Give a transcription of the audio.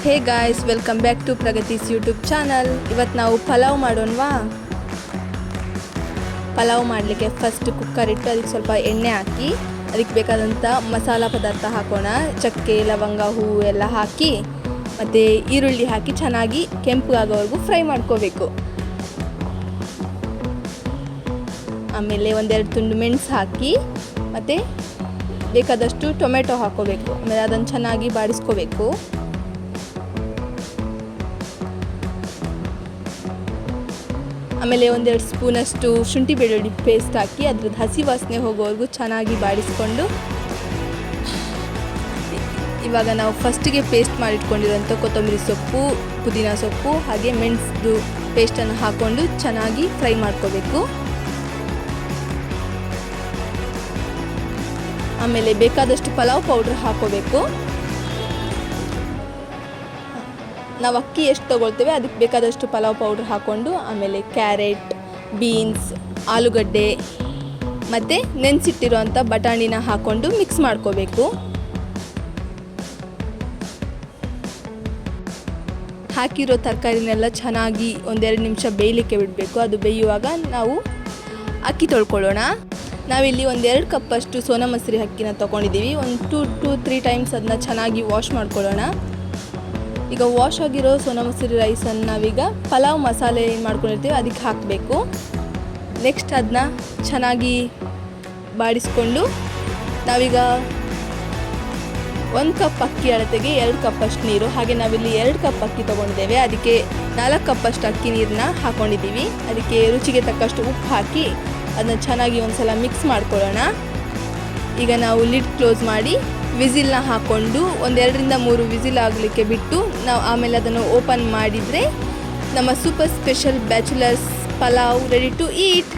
Hey guys, welcome back to Pragati's YouTube channel. ಇವತ್ತು ನಾವು ಪಲಾವ್ ಮಾಡೋಣವಾ? ಪಲಾವ್ ಮಾಡಲಿಕ್ಕೆ ಫಸ್ಟ್ ಕುಕ್ಕರ್ ಇಟ್ಟು ಅದಕ್ಕೆ ಸ್ವಲ್ಪ ಎಣ್ಣೆ ಹಾಕಿ ಅದಕ್ಕೆ ಬೇಕಾದಂಥ ಮಸಾಲ ಪದಾರ್ಥ ಹಾಕೋಣ. ಚಕ್ಕೆ, ಲವಂಗ, ಹೂವು ಎಲ್ಲ ಹಾಕಿ ಮತ್ತು ಈರುಳ್ಳಿ ಹಾಕಿ ಚೆನ್ನಾಗಿ ಕೆಂಪಗಾಗೋವರೆಗೂ ಫ್ರೈ ಮಾಡ್ಕೋಬೇಕು. ಆಮೇಲೆ ಒಂದೆರಡು ತುಂಡು ಮೆಣಸು ಹಾಕಿ ಮತ್ತು ಬೇಕಾದಷ್ಟು ಟೊಮೆಟೊ ಹಾಕೋಬೇಕು. ಆಮೇಲೆ ಅದನ್ನು ಚೆನ್ನಾಗಿ ಬಾಡಿಸ್ಕೋಬೇಕು. ಆಮೇಲೆ ಒಂದೆರಡು ಸ್ಪೂನಷ್ಟು ಶುಂಠಿ ಬೆಳ್ಳುಳ್ಳಿ ಪೇಸ್ಟ್ ಹಾಕಿ ಅದ್ರದ್ದು ಹಸಿ ವಾಸನೆ ಹೋಗೋವರೆಗೂ ಚೆನ್ನಾಗಿ ಬಾಡಿಸ್ಕೊಂಡು, ಇವಾಗ ನಾವು ಫಸ್ಟಿಗೆ ಪೇಸ್ಟ್ ಮಾಡಿಟ್ಕೊಂಡಿರೋಂಥ ಕೊತ್ತಂಬರಿ ಸೊಪ್ಪು, ಪುದೀನ ಸೊಪ್ಪು ಹಾಗೆ ಮೆಣಸು ಪೇಸ್ಟನ್ನು ಹಾಕ್ಕೊಂಡು ಚೆನ್ನಾಗಿ ಫ್ರೈ ಮಾಡ್ಕೋಬೇಕು. ಆಮೇಲೆ ಬೇಕಾದಷ್ಟು ಪಲಾವ್ ಪೌಡ್ರ್ ಹಾಕೋಬೇಕು. ನಾವು ಅಕ್ಕಿ ಎಷ್ಟು ತೊಗೊಳ್ತೇವೆ ಅದಕ್ಕೆ ಬೇಕಾದಷ್ಟು ಪಲಾವ್ ಪೌಡ್ರ್ ಹಾಕ್ಕೊಂಡು, ಆಮೇಲೆ ಕ್ಯಾರೆಟ್, ಬೀನ್ಸ್, ಆಲೂಗಡ್ಡೆ ಮತ್ತು ನೆನೆಸಿಟ್ಟಿರೋಂಥ ಬಟಾಣಿನ ಹಾಕ್ಕೊಂಡು ಮಿಕ್ಸ್ ಮಾಡ್ಕೋಬೇಕು. ಹಾಕಿರೋ ತರಕಾರಿನೆಲ್ಲ ಚೆನ್ನಾಗಿ ಒಂದೆರಡು ನಿಮಿಷ ಬೇಯಲಿಕ್ಕೆ ಬಿಡಬೇಕು. ಅದು ಬೇಯುವಾಗ ನಾವು ಅಕ್ಕಿ ತೊಳ್ಕೊಳ್ಳೋಣ. ನಾವಿಲ್ಲಿ ಒಂದೆರಡು ಕಪ್ಪಷ್ಟು ಸೋನಾ ಮಸೂರಿ ಅಕ್ಕಿನ ತೊಗೊಂಡಿದ್ದೀವಿ. ಒಂದು 2-3 ಟೈಮ್ಸ್ ಅದನ್ನ ಚೆನ್ನಾಗಿ ವಾಶ್ ಮಾಡ್ಕೊಳ್ಳೋಣ. ಈಗ ವಾಶ್ ಆಗಿರೋ ಸೋನಾ ಮಸೂರಿ ರೈಸನ್ನು ನಾವೀಗ ಪಲಾವ್ ಮಸಾಲೆ ಏನು ಮಾಡ್ಕೊಂಡಿರ್ತೀವಿ ಅದಕ್ಕೆ ಹಾಕಬೇಕು. ನೆಕ್ಸ್ಟ್ ಅದನ್ನ ಚೆನ್ನಾಗಿ ಬಾಡಿಸ್ಕೊಂಡು, ನಾವೀಗ 1 ಕಪ್ ಅಕ್ಕಿ ಅಳತೆಗೆ 2 ಕಪ್ಪಷ್ಟು ನೀರು, ಹಾಗೆ ನಾವಿಲ್ಲಿ 2 ಕಪ್ ಅಕ್ಕಿ ತೊಗೊಂಡಿದ್ದೇವೆ, ಅದಕ್ಕೆ 4 ಕಪ್ಪಷ್ಟು ಅಕ್ಕಿ ನೀರನ್ನ ಹಾಕ್ಕೊಂಡಿದ್ದೀವಿ. ಅದಕ್ಕೆ ರುಚಿಗೆ ತಕ್ಕಷ್ಟು ಉಪ್ಪು ಹಾಕಿ ಅದನ್ನ ಚೆನ್ನಾಗಿ ಒಂದು ಸಲ ಮಿಕ್ಸ್ ಮಾಡ್ಕೊಳ್ಳೋಣ. ಈಗ ನಾವು ಲಿಡ್ ಕ್ಲೋಸ್ ಮಾಡಿ ವಿಸಿಲ್ನ ಹಾಕ್ಕೊಂಡು 2-3 ವಿಸಿಲ್ ಆಗಲಿಕ್ಕೆ ಬಿಟ್ಟು ನಾವು ಆಮೇಲೆ ಅದನ್ನು ಓಪನ್ ಮಾಡಿದರೆ ನಮ್ಮ super special bachelors pulao ready to heat.